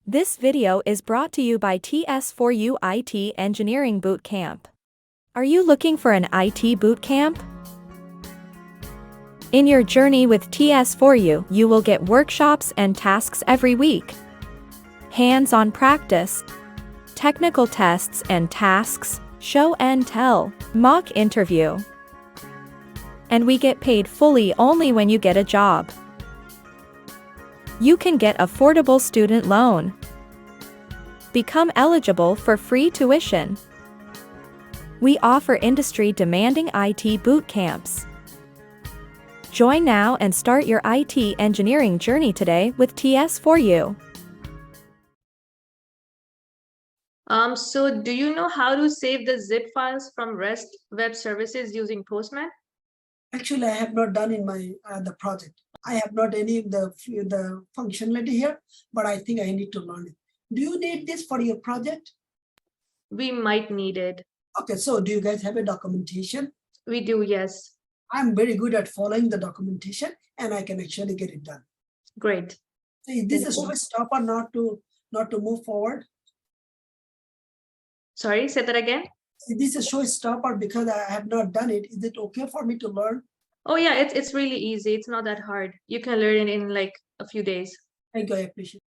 This video is brought to you by TS4U IT Engineering Bootcamp. Are you looking for an IT bootcamp? In your journey with TS4U, you will get workshops and tasks every week, hands-on practice, technical tests and tasks, show and tell, mock interview. And we get paid fully only when you get a job. You can get affordable student loan. Become eligible for free tuition. We offer industry-demanding IT boot camps. Join now and start your IT engineering journey today with TS4U. So do you know how to save the zip files from REST web services using Postman? Actually, I have not done in my the project. I have not any of the functionality here, but I think I need to learn it. Do you need this for your project? We might need it. Okay, so do you guys have a documentation? We do, yes. I'm very good at following the documentation, and I can actually get it done. Great. So is this a showstopper not to move forward? Sorry, say that again. Is this a showstopper because I have not done it? Is it okay for me to learn? Oh yeah, it's really easy. It's not that hard. You can learn it in like a few days. Thank you, I appreciate it.